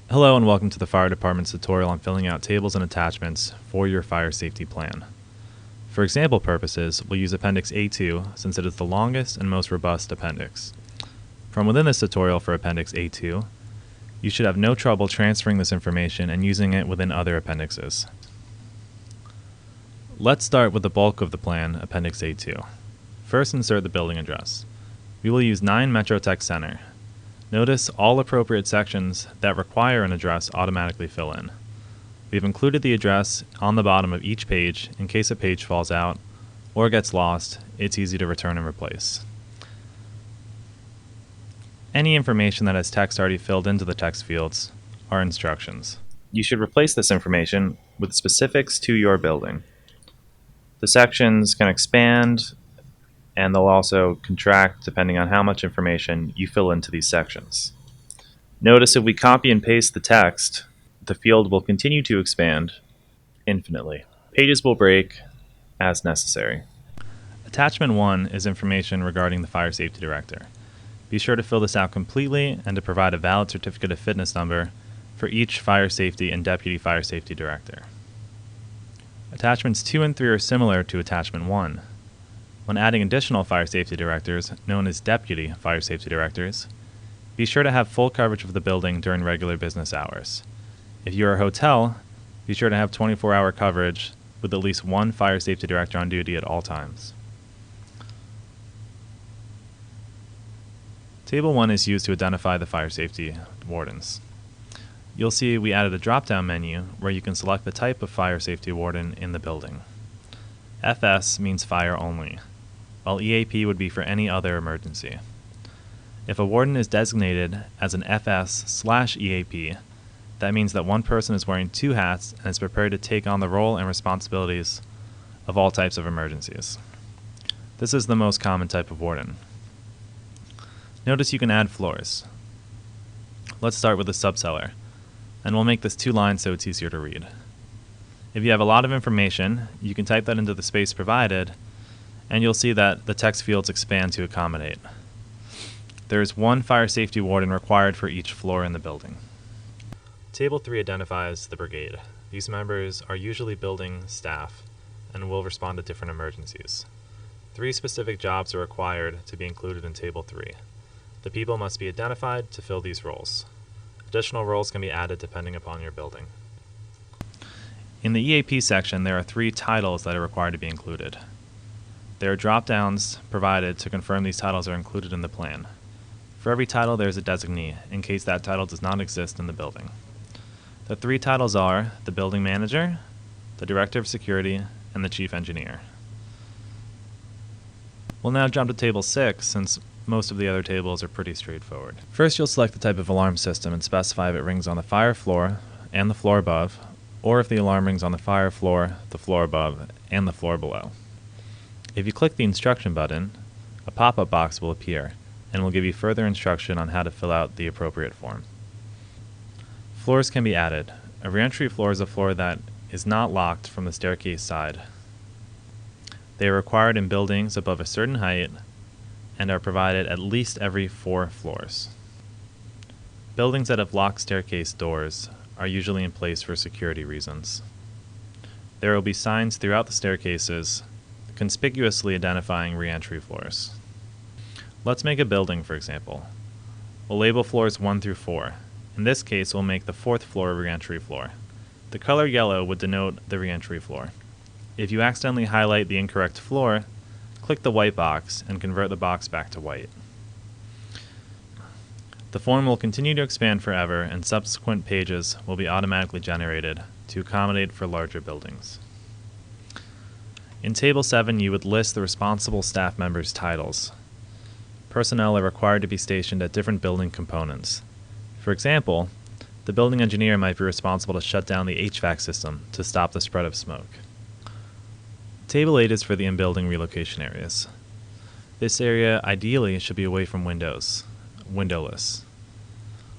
Hello and welcome to the Fire Department's tutorial on filling out tables and attachments for your fire safety plan. For example purposes, we'll use Appendix A2 since it is the longest and most robust appendix. From within this tutorial for Appendix A2, you should have no trouble transferring this information and using it within other appendixes. Let's start with the bulk of the plan, Appendix A2. First, insert the building address. We will use 9 Metro Tech Center. Notice all appropriate sections that require an address automatically fill in. We've included the address on the bottom of each page in case a page falls out or gets lost. It's easy to return and replace. Any information that has text already filled into the text fields are instructions. You should replace this information with specifics to your building. The sections can expand and they'll also contract depending on how much information you fill into these sections. Notice if we copy and paste the text, the field will continue to expand infinitely. Pages will break as necessary. Attachment 1 is information regarding the Fire Safety Director. Be sure to fill this out completely and to provide a valid certificate of fitness number for each Fire Safety and Deputy Fire Safety Director. Attachments 2 and 3 are similar to Attachment 1. When adding additional fire safety directors, known as deputy fire safety directors, be sure to have full coverage of the building during regular business hours. If you are a hotel, be sure to have 24-hour coverage with at least one fire safety director on duty at all times. Table 1 is used to identify the fire safety wardens. You'll see we added a drop-down menu where you can select the type of fire safety warden in the building. FS means fire only, while EAP would be for any other emergency. If a warden is designated as an FS/EAP, that means that one person is wearing 2 hats and is prepared to take on the role and responsibilities of all types of emergencies. This is the most common type of warden. Notice you can add floors. Let's start with the subcellar, and we'll make this 2 lines so it's easier to read. If you have a lot of information, you can type that into the space provided, and you'll see that the text fields expand to accommodate. There is 1 fire safety warden required for each floor in the building. Table 3 identifies the brigade. These members are usually building staff and will respond to different emergencies. 3 specific jobs are required to be included in Table 3. The people must be identified to fill these roles. Additional roles can be added depending upon your building. In the EAP section, there are 3 titles that are required to be included. There are drop-downs provided to confirm these titles are included in the plan. For every title, there is a designee, in case that title does not exist in the building. The 3 titles are the building manager, the director of security, and the chief engineer. We'll now jump to Table 6, since most of the other tables are pretty straightforward. First, you'll select the type of alarm system and specify if it rings on the fire floor and the floor above, or if the alarm rings on the fire floor, the floor above, and the floor below. If you click the instruction button, a pop-up box will appear and will give you further instruction on how to fill out the appropriate form. Floors can be added. A reentry floor is a floor that is not locked from the staircase side. They are required in buildings above a certain height and are provided at least every 4 floors. Buildings that have locked staircase doors are usually in place for security reasons. There will be signs throughout the staircases conspicuously identifying reentry floors. Let's make a building, for example. We'll label floors 1 through 4. In this case, we'll make the 4th floor a reentry floor. The color yellow would denote the reentry floor. If you accidentally highlight the incorrect floor, click the white box and convert the box back to white. The form will continue to expand forever, and subsequent pages will be automatically generated to accommodate for larger buildings. In Table 7, you would list the responsible staff members' titles. Personnel are required to be stationed at different building components. For example, the building engineer might be responsible to shut down the HVAC system to stop the spread of smoke. Table 8 is for the in-building relocation areas. This area ideally should be away from windows, windowless.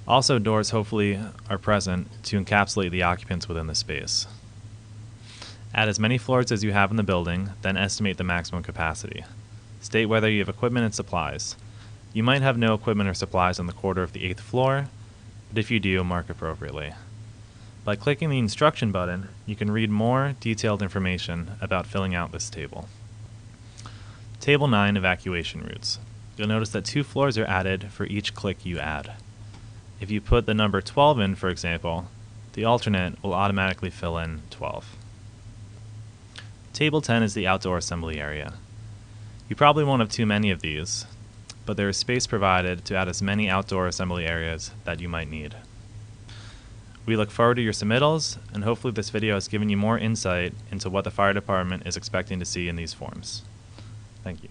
Also, doors hopefully are present to encapsulate the occupants within the space. Add as many floors as you have in the building, then estimate the maximum capacity. State whether you have equipment and supplies. You might have no equipment or supplies on the quarter of the 8th floor, but if you do, mark appropriately. By clicking the instruction button, you can read more detailed information about filling out this table. Table 9, Evacuation Routes. You'll notice that 2 floors are added for each click you add. If you put the number 12 in, for example, the alternate will automatically fill in 12. Table 10 is the outdoor assembly area. You probably won't have too many of these, but there is space provided to add as many outdoor assembly areas that you might need. We look forward to your submittals, and hopefully this video has given you more insight into what the fire department is expecting to see in these forms. Thank you.